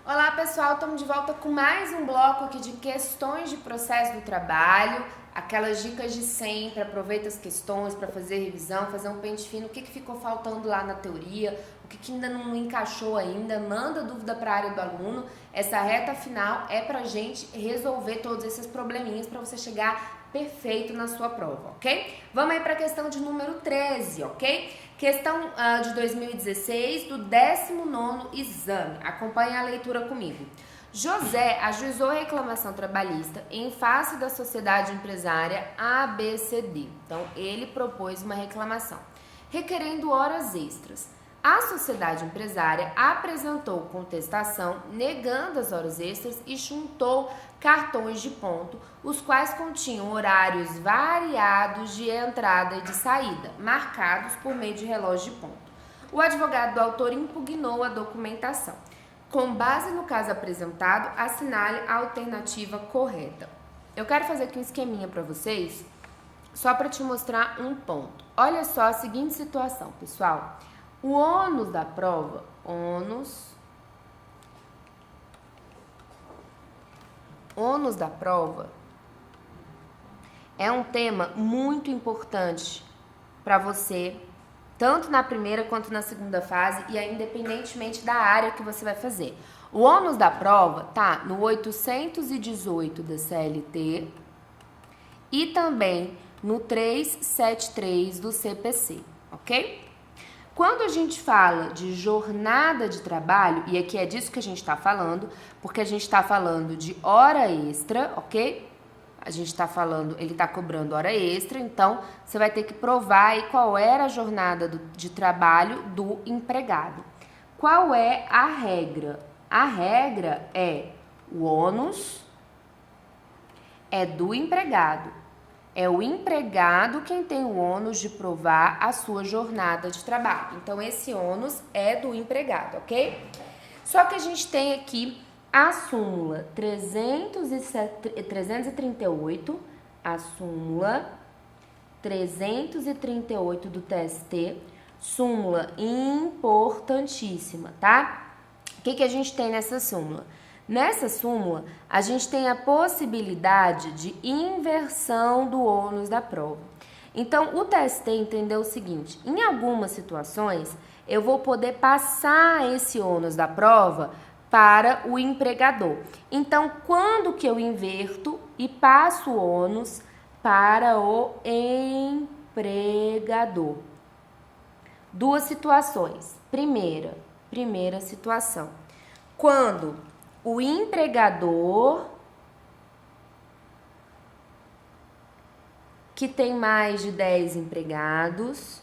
Olá pessoal, estamos de volta com mais um bloco aqui de questões de processo do trabalho, aquelas dicas de sempre. Aproveita as questões para fazer revisão, fazer um pente fino, o que ficou faltando lá na teoria, o que ainda não encaixou ainda, manda dúvida para a área do aluno. Essa reta final é para a gente resolver todos esses probleminhas para você chegar perfeito na sua prova, ok? Vamos aí para a questão de número 13, ok? Questão de 2016 do 19º exame. Acompanhe a leitura comigo. José ajuizou a reclamação trabalhista em face da sociedade empresária ABCD. Então, ele propôs uma reclamação, requerendo horas extras. A sociedade empresária apresentou contestação, negando as horas extras e juntou cartões de ponto, os quais continham horários variados de entrada e de saída, marcados por meio de relógio de ponto. O advogado do autor impugnou a documentação. Com base no caso apresentado, assinale a alternativa correta. Eu quero fazer aqui um esqueminha para vocês, só para te mostrar um ponto. Olha só a seguinte situação, pessoal. O ônus da prova, ônus da prova é um tema muito importante para você, tanto na primeira quanto na segunda fase, e aí, independentemente da área que você vai fazer. O ônus da prova tá no 818 da CLT e também no 373 do CPC, ok? Quando a gente fala de jornada de trabalho, e aqui é disso que a gente está falando, porque a gente está falando de hora extra, ok? A gente está falando, ele está cobrando hora extra, então você vai ter que provar aí qual era a jornada de trabalho do empregado. Qual é a regra? A regra é o ônus é do empregado. É o empregado quem tem o ônus de provar a sua jornada de trabalho. Então, esse ônus é do empregado, ok? Só que a gente tem aqui a súmula 338, a súmula 338 do TST, súmula importantíssima, tá? O que a gente tem nessa súmula? Nessa súmula, a gente tem a possibilidade de inversão do ônus da prova. Então, o TST entendeu o seguinte: em algumas situações, eu vou poder passar esse ônus da prova para o empregador. Então, quando que eu inverto e passo o ônus para o empregador? Duas situações. Primeira situação. Quando o empregador que tem mais de 10 empregados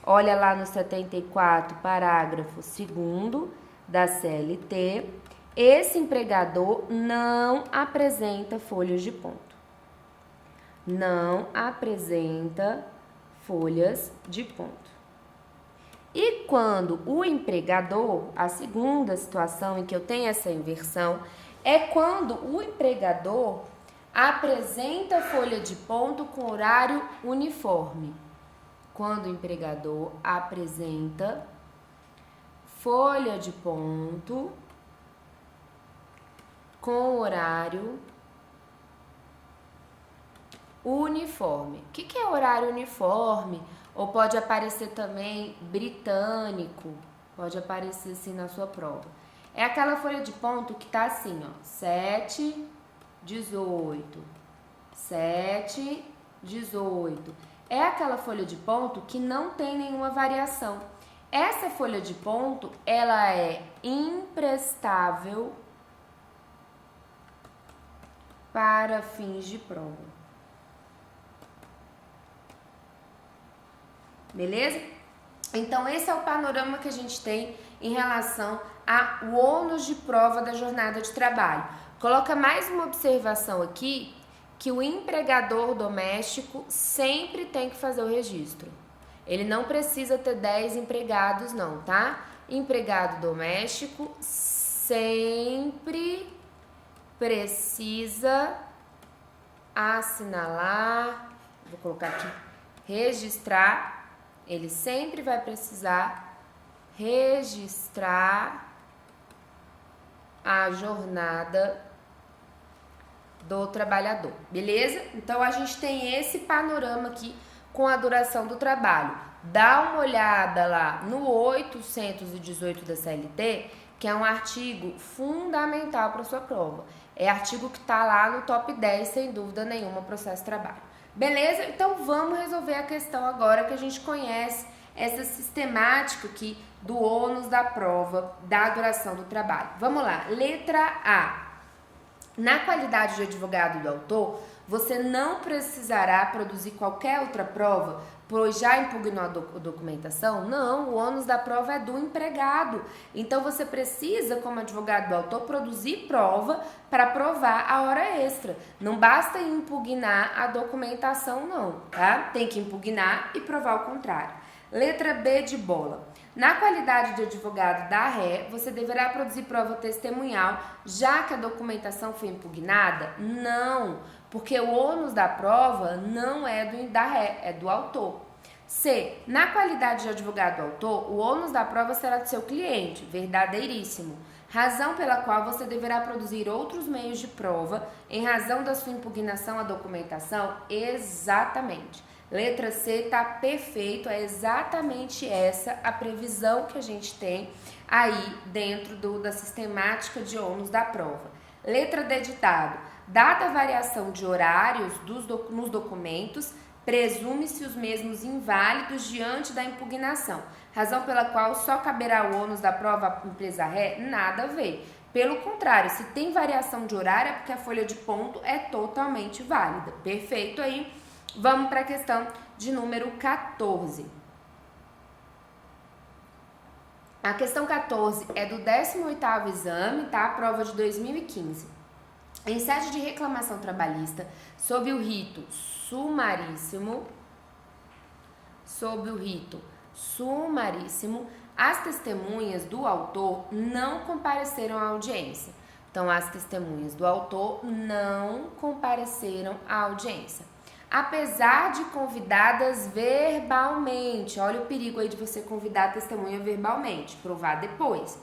olha lá no 74, parágrafo 2º da CLT, esse empregador não apresenta folhas de ponto. Não apresenta folhas de ponto. E quando o empregador, a segunda situação em que eu tenho essa inversão, é quando o empregador apresenta folha de ponto com horário uniforme. Quando o empregador apresenta folha de ponto com horário uniforme. O que é horário uniforme? Ou pode aparecer também britânico, pode aparecer assim na sua prova. É aquela folha de ponto que tá assim, ó, 7, 18, 7, 18. É aquela folha de ponto que não tem nenhuma variação. Essa folha de ponto, ela é imprestável para fins de prova. Beleza? Então, esse é o panorama que a gente tem em relação ao ônus de prova da jornada de trabalho. Coloca mais uma observação aqui, que o empregador doméstico sempre tem que fazer o registro. Ele não precisa ter 10 empregados não, tá? Empregado doméstico sempre precisa assinalar, vou colocar aqui, registrar, ele sempre vai precisar registrar a jornada do trabalhador, beleza? Então, a gente tem esse panorama aqui com a duração do trabalho. Dá uma olhada lá no 818 da CLT, que é um artigo fundamental para sua prova. É artigo que está lá no top 10, sem dúvida nenhuma, processo de trabalho. Beleza? Então, vamos resolver a questão agora que a gente conhece essa sistemática aqui do ônus da prova, da duração do trabalho. Vamos lá, letra A. Na qualidade de advogado do autor, você não precisará produzir qualquer outra prova, pois já impugnou a documentação? Não, o ônus da prova é do empregado. Então, você precisa, como advogado do autor, produzir prova para provar a hora extra. Não basta impugnar a documentação, não, tá? Tem que impugnar e provar o contrário. Letra B de bola. Na qualidade de advogado da ré, você deverá produzir prova testemunhal, já que a documentação foi impugnada? Não, porque o ônus da prova não é da ré, é do autor. C. Na qualidade de advogado do autor, o ônus da prova será do seu cliente, verdadeiríssimo. Razão pela qual você deverá produzir outros meios de prova em razão da sua impugnação à documentação? Exatamente. Letra C tá perfeito, é exatamente essa a previsão que a gente tem aí dentro da sistemática de ônus da prova. Letra D ditado. Dada a variação de horários nos documentos, presume-se os mesmos inválidos diante da impugnação, razão pela qual só caberá o ônus da prova à empresa ré? Nada a ver. Pelo contrário, se tem variação de horário é porque a folha de ponto é totalmente válida. Perfeito aí. Vamos para a questão de número 14. A questão 14 é do 18º exame, tá? Prova de 2015. Em sede de reclamação trabalhista, sob o rito sumaríssimo, as testemunhas do autor não compareceram à audiência. Então, as testemunhas do autor não compareceram à audiência. Apesar de convidadas verbalmente, olha o perigo aí de você convidar a testemunha verbalmente, provar depois,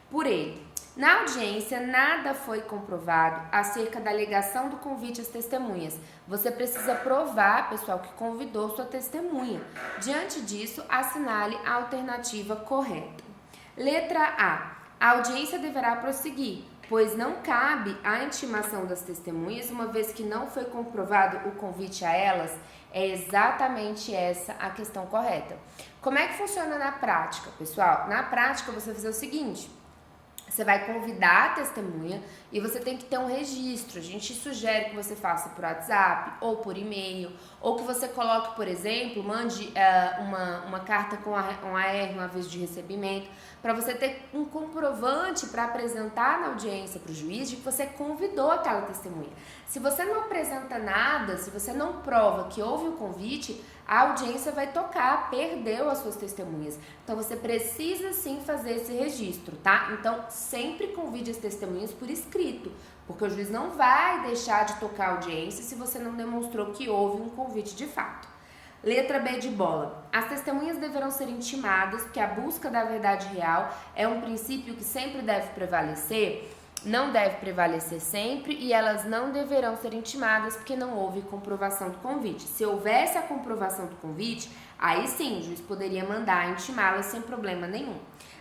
por ele. Na audiência, nada foi comprovado acerca da alegação do convite às testemunhas. Você precisa provar, pessoal, que convidou sua testemunha. Diante disso, assinale a alternativa correta. Letra A. A audiência deverá prosseguir, pois não cabe a intimação das testemunhas, uma vez que não foi comprovado o convite a elas. É exatamente essa a questão correta. Como é que funciona na prática, pessoal? Na prática, você vai fazer o seguinte: você vai convidar a testemunha e você tem que ter um registro. A gente sugere que você faça por WhatsApp ou por e-mail, ou que você coloque, por exemplo, mande uma carta com um AR, um aviso de recebimento, para você ter um comprovante para apresentar na audiência para o juiz de que você convidou aquela testemunha. Se você não apresenta nada, se você não prova que houve o convite, a audiência vai tocar, perdeu as suas testemunhas. Então, você precisa sim fazer esse registro, tá? Então, sempre convide as testemunhas por escrito, porque o juiz não vai deixar de tocar a audiência se você não demonstrou que houve um convite de fato. Letra B de bola. As testemunhas deverão ser intimadas, porque a busca da verdade real é um princípio que sempre deve prevalecer, não deve prevalecer sempre, e elas não deverão ser intimadas porque não houve comprovação do convite. Se houvesse a comprovação do convite, aí sim o juiz poderia mandar intimá-las sem problema nenhum.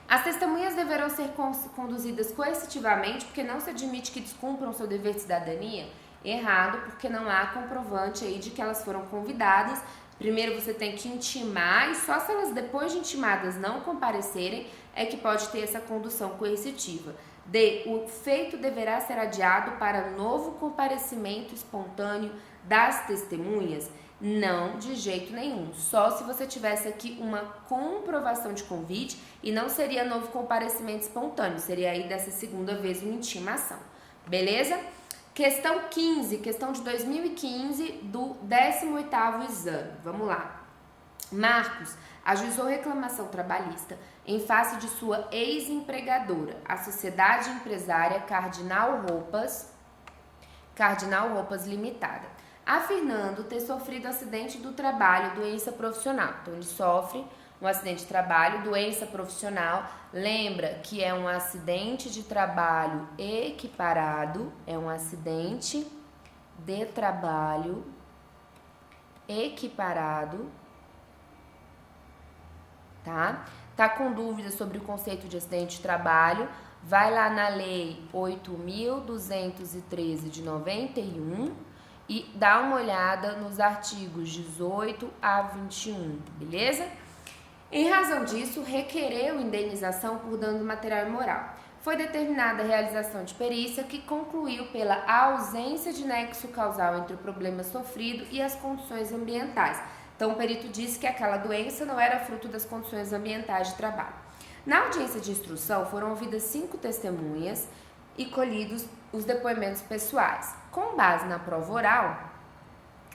As testemunhas deverão ser conduzidas coercitivamente, porque não se admite que descumpram seu dever de cidadania. Errado, porque não há comprovante aí de que elas foram convidadas. Primeiro você tem que intimar, e só se elas depois de intimadas não comparecerem é que pode ter essa condução coercitiva. D. O feito deverá ser adiado para novo comparecimento espontâneo das testemunhas? Não, de jeito nenhum. Só se você tivesse aqui uma comprovação de convite, e não seria novo comparecimento espontâneo, seria aí dessa segunda vez uma intimação. Beleza? Questão 15, questão de 2015 do 18º exame. Vamos lá. Marcos ajuizou reclamação trabalhista em face de sua ex-empregadora, a sociedade empresária Cardinal Roupas Limitada. afirmando ter sofrido acidente do trabalho, doença profissional. Então, ele sofre um acidente de trabalho, doença profissional. Lembra que é um acidente de trabalho equiparado, é um acidente de trabalho equiparado, tá? Tá com dúvida sobre o conceito de acidente de trabalho? Vai lá na Lei 8.213 de 91 e dá uma olhada nos artigos 18 a 21, beleza? Em razão disso, requereu indenização por dano material e moral. Foi determinada a realização de perícia que concluiu pela ausência de nexo causal entre o problema sofrido e as condições ambientais. Então, o perito disse que aquela doença não era fruto das condições ambientais de trabalho. Na audiência de instrução, foram ouvidas 5 testemunhas e colhidos os depoimentos pessoais. Com base na prova oral,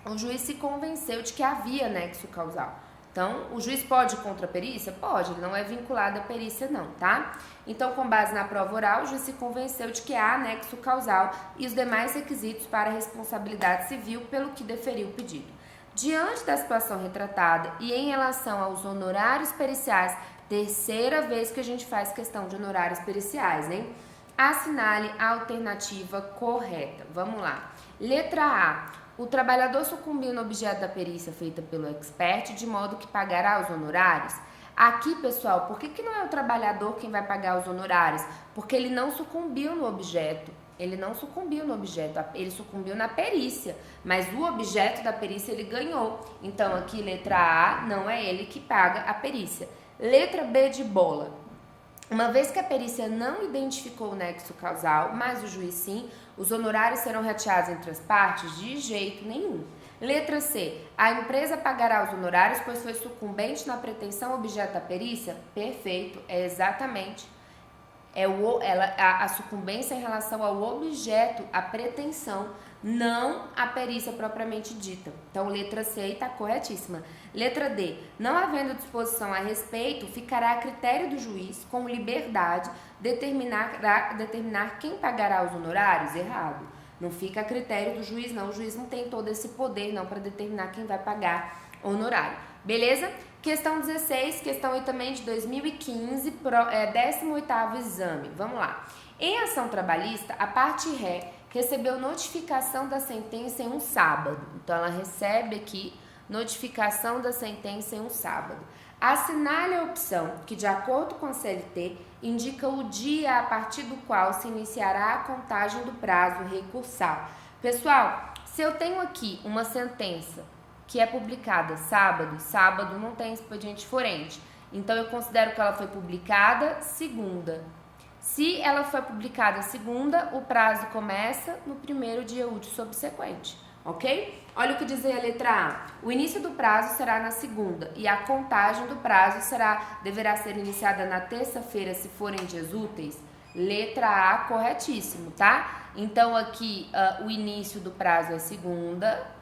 o juiz se convenceu de que havia nexo causal. Então, o juiz pode ir contra a perícia? Pode, ele não é vinculado à perícia não, tá? Então, com base na prova oral, o juiz se convenceu de que há nexo causal e os demais requisitos para a responsabilidade civil pelo que deferiu o pedido. Diante da situação retratada e em relação aos honorários periciais, terceira vez que a gente faz questão de honorários periciais, né? Assinale a alternativa correta. Vamos lá. Letra A. O trabalhador sucumbiu no objeto da perícia feita pelo expert, de modo que pagará os honorários. Aqui, pessoal, por que não é o trabalhador quem vai pagar os honorários? Porque ele não sucumbiu no objeto. Ele não sucumbiu no objeto, ele sucumbiu na perícia, mas o objeto da perícia ele ganhou. Então, aqui, letra A, não é ele que paga a perícia. Letra B de bola. Uma vez que a perícia não identificou o nexo causal, mas o juiz sim, os honorários serão rateados entre as partes? De jeito nenhum. Letra C. A empresa pagará os honorários, pois foi sucumbente na pretensão objeto da perícia? Perfeito, é exatamente. A sucumbência em relação ao objeto, a pretensão, não a perícia propriamente dita. Então, letra C está corretíssima. Letra D. Não havendo disposição a respeito, ficará a critério do juiz, com liberdade, determinar quem pagará os honorários? Errado. Não fica a critério do juiz, não. O juiz não tem todo esse poder, não, para determinar quem vai pagar honorário. Beleza? Questão 16, questão aí também de 2015, 18º exame. Vamos lá. Em ação trabalhista, a parte ré recebeu notificação da sentença em um sábado. Então, ela recebe aqui notificação da sentença em um sábado. Assinale a opção que, de acordo com a CLT, indica o dia a partir do qual se iniciará a contagem do prazo recursal. Pessoal, se eu tenho aqui uma sentença que é publicada sábado não tem expediente forense. Então, eu considero que ela foi publicada segunda. Se ela foi publicada segunda, o prazo começa no primeiro dia útil subsequente, ok? Olha o que diz aí a letra A. O início do prazo será na segunda e a contagem do prazo deverá ser iniciada na terça-feira, se forem dias úteis. Letra A, corretíssimo, tá? Então, aqui, o início do prazo é segunda,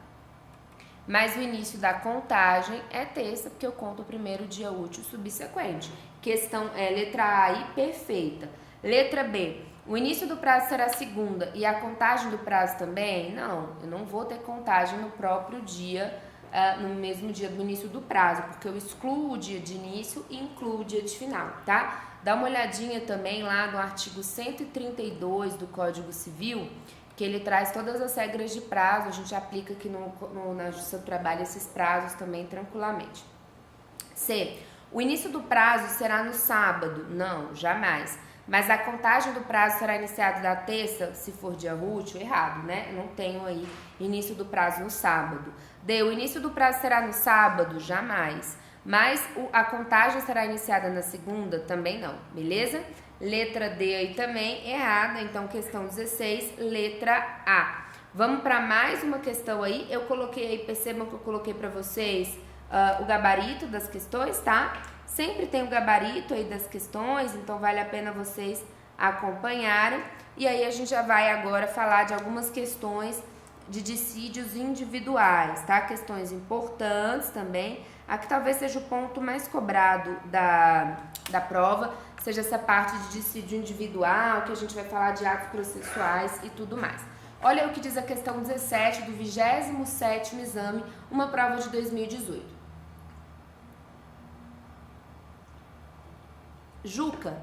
mas o início da contagem é terça, porque eu conto o primeiro dia útil subsequente. Questão letra A aí, perfeita. Letra B. O início do prazo será segunda e a contagem do prazo também? Não, eu não vou ter contagem no próprio dia, no mesmo dia do início do prazo, porque eu excluo o dia de início e incluo o dia de final, tá? Dá uma olhadinha também lá no artigo 132 do Código Civil, que ele traz todas as regras de prazo, a gente aplica aqui na Justiça do Trabalho esses prazos também tranquilamente. C. O início do prazo será no sábado? Não, jamais. Mas a contagem do prazo será iniciada da terça, se for dia útil? Errado, né? Eu não tenho aí início do prazo no sábado. D. O início do prazo será no sábado? Jamais. Mas a contagem será iniciada na segunda? Também não, beleza? Letra D aí também, errada. Então, questão 16, letra A. Vamos para mais uma questão aí. Eu coloquei aí, percebam que eu coloquei para vocês o gabarito das questões, tá? Sempre tem o gabarito aí das questões, então vale a pena vocês acompanharem. E aí a gente já vai agora falar de algumas questões de dissídios individuais, tá? Questões importantes também. Aqui talvez seja o ponto mais cobrado da prova, seja essa parte de dissídio individual, que a gente vai falar de atos processuais e tudo mais. Olha o que diz a questão 17 do 27º exame, uma prova de 2018. Juca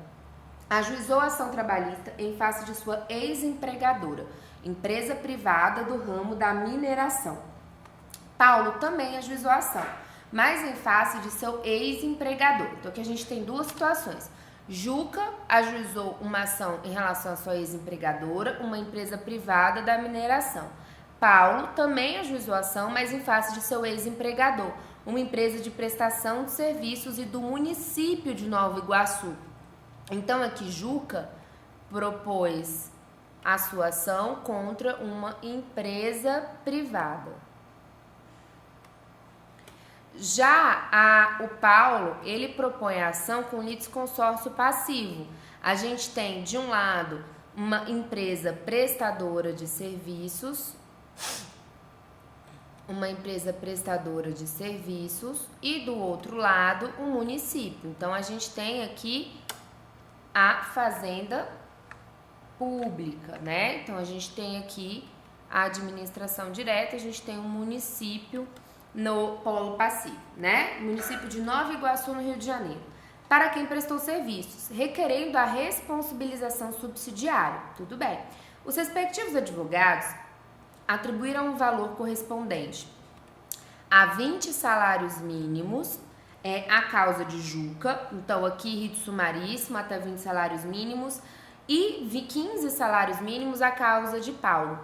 ajuizou a ação trabalhista em face de sua ex-empregadora, empresa privada do ramo da mineração. Paulo também ajuizou a ação, mas em face de seu ex-empregador. Então aqui a gente tem duas situações. Juca ajuizou uma ação em relação à sua ex-empregadora, uma empresa privada da mineração. Paulo também ajuizou a ação, mas em face de seu ex-empregador, uma empresa de prestação de serviços e do município de Nova Iguaçu. Então aqui Juca propôs a sua ação contra uma empresa privada. Já o Paulo, ele propõe a ação com litisconsórcio passivo. A gente tem, de um lado, uma empresa prestadora de serviços, e do outro lado, o município. Então, a gente tem aqui a fazenda pública, né? Então, a gente tem aqui a administração direta, a gente tem o município no polo passivo, né? Município de Nova Iguaçu, no Rio de Janeiro, para quem prestou serviços, requerendo a responsabilização subsidiária. Tudo bem. Os respectivos advogados atribuíram um valor correspondente a 20 salários mínimos a causa de Juca, então aqui rito sumaríssimo até 20 salários mínimos, e 15 salários mínimos a causa de Paulo.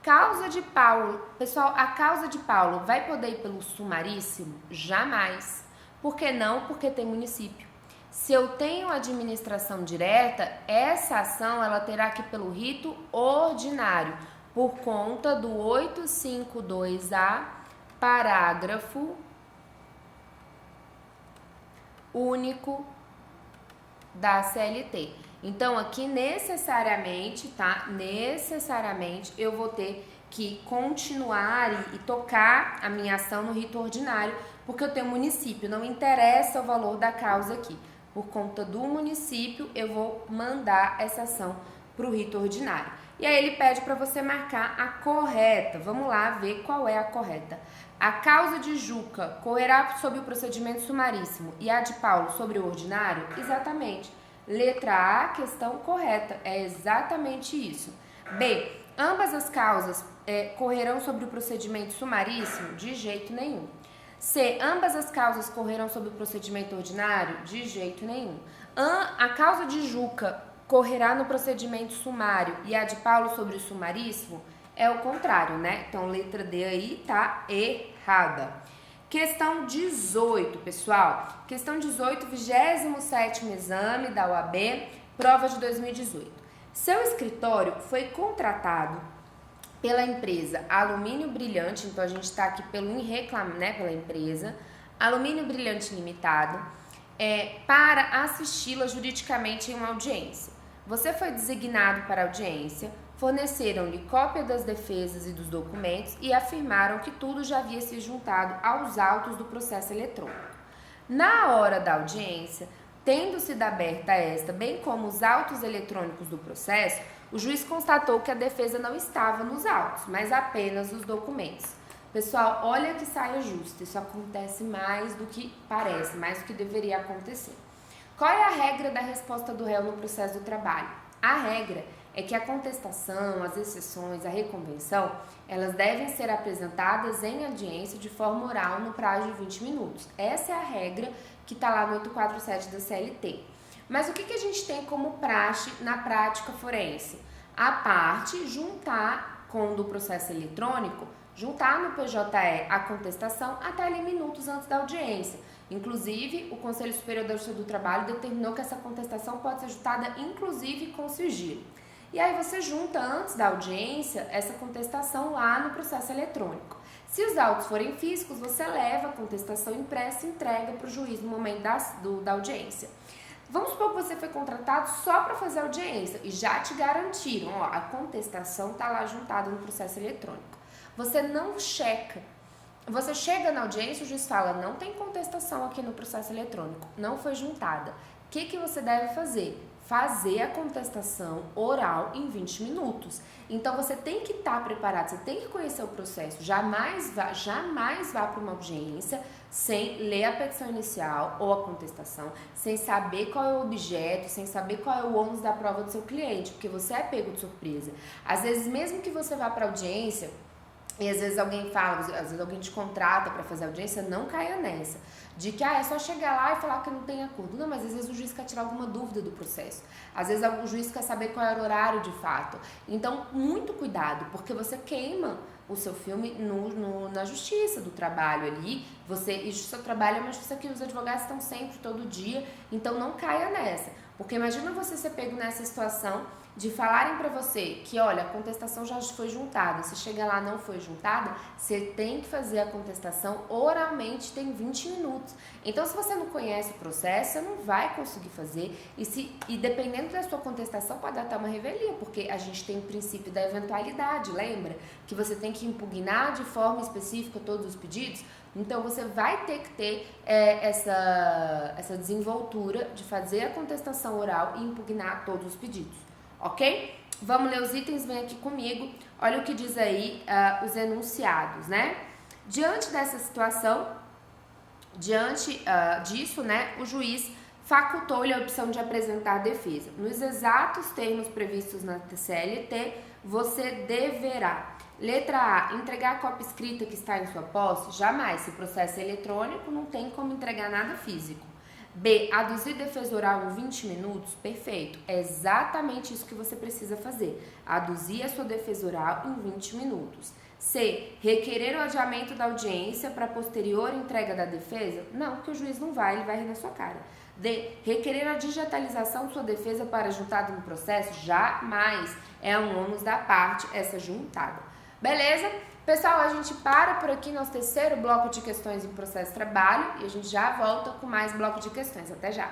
Causa de Paulo, pessoal, a causa de Paulo vai poder ir pelo sumaríssimo? Jamais. Por que não? Porque tem município. Se eu tenho administração direta, essa ação ela terá que ir pelo rito ordinário, por conta do 852A, parágrafo único da CLT. Então, aqui necessariamente, tá? Necessariamente eu vou ter que continuar e tocar a minha ação no rito ordinário, porque eu tenho município, não interessa o valor da causa aqui. Por conta do município, eu vou mandar essa ação para o rito ordinário. E aí ele pede para você marcar a correta. Vamos lá ver qual é a correta. A causa de Juca correrá sob o procedimento sumaríssimo e a de Paulo sobre o ordinário? Exatamente. Letra A, questão correta. É exatamente isso. B, ambas as causas correrão sobre o procedimento sumaríssimo? De jeito nenhum. C, ambas as causas correrão sobre o procedimento ordinário? De jeito nenhum. A causa de Juca correrá no procedimento sumário e a de Paulo sobre o sumaríssimo? É o contrário, né? Então, letra D aí tá errada. Questão 18, pessoal. Questão 18, 27º exame da OAB, prova de 2018. Seu escritório foi contratado pela empresa Alumínio Brilhante, então a gente está aqui pela empresa Alumínio Brilhante Limitado, para assisti-la juridicamente em uma audiência. Você foi designado para a audiência, forneceram-lhe cópia das defesas e dos documentos e afirmaram que tudo já havia se juntado aos autos do processo eletrônico. Na hora da audiência, tendo-se aberta esta, bem como os autos eletrônicos do processo, o juiz constatou que a defesa não estava nos autos, mas apenas nos documentos. Pessoal, olha que saia justa, isso acontece mais do que parece, mais do que deveria acontecer. Qual é a regra da resposta do réu no processo do trabalho? A regra é que a contestação, as exceções, a reconvenção, elas devem ser apresentadas em audiência de forma oral no prazo de 20 minutos. Essa é a regra que está lá no 847 da CLT. Mas o que a gente tem como praxe na prática forense? A parte juntar com o do processo eletrônico, juntar no PJE a contestação até ali minutos antes da audiência. Inclusive, o Conselho Superior da Justiça do Trabalho determinou que essa contestação pode ser juntada inclusive com sigilo. E aí você junta antes da audiência essa contestação lá no processo eletrônico. Se os autos forem físicos, você leva a contestação impressa e entrega para o juiz no momento da audiência. Vamos supor que você foi contratado só para fazer audiência e já te garantiram, ó, a contestação está lá juntada no processo eletrônico. Você não checa. Você chega na audiência, o juiz fala, não tem contestação aqui no processo eletrônico, não foi juntada. O que você deve fazer? fazer a contestação oral em 20 minutos. Então você tem que estar preparado, você tem que conhecer o processo. Jamais vá para uma audiência sem ler a petição inicial ou a contestação, sem saber qual é o objeto, sem saber qual é o ônus da prova do seu cliente, porque você é pego de surpresa. Às vezes, mesmo que você vá para a audiência, e às vezes alguém fala, às vezes alguém te contrata para fazer audiência, não caia nessa. De que é só chegar lá e falar que não tem acordo. Não, mas às vezes o juiz quer tirar alguma dúvida do processo. Às vezes o juiz quer saber qual era o horário de fato. Então, muito cuidado, porque você queima o seu filme na justiça do trabalho ali. E o seu trabalho é uma justiça que os advogados estão sempre, todo dia. Então, não caia nessa. Porque imagina você ser pego nessa situação de falarem pra você que, olha, a contestação já foi juntada, se chega lá não foi juntada, você tem que fazer a contestação oralmente, tem 20 minutos. Então, se você não conhece o processo, você não vai conseguir fazer, e dependendo da sua contestação, pode dar até uma revelia, porque a gente tem o princípio da eventualidade, lembra? Que você tem que impugnar de forma específica todos os pedidos. Então, você vai ter que ter essa desenvoltura de fazer a contestação oral e impugnar todos os pedidos, ok? Vamos ler os itens, vem aqui comigo. Olha o que diz aí os enunciados, né? Diante dessa situação, diante disso, né, o juiz facultou-lhe a opção de apresentar defesa. Nos exatos termos previstos na CLT, você deverá: letra A, entregar a cópia escrita que está em sua posse? Jamais, se o processo é eletrônico, não tem como entregar nada físico. B, aduzir defesa oral em 20 minutos? Perfeito, é exatamente isso que você precisa fazer. Aduzir a sua defesa oral em 20 minutos. C, requerer o adiamento da audiência para posterior entrega da defesa? Não, porque o juiz não vai, ele vai rir na sua cara. D, requerer a digitalização de sua defesa para juntada no processo? Jamais, é um ônus da parte essa juntada. Beleza? Pessoal, a gente para por aqui nosso terceiro bloco de questões em processo de trabalho e a gente já volta com mais bloco de questões. Até já!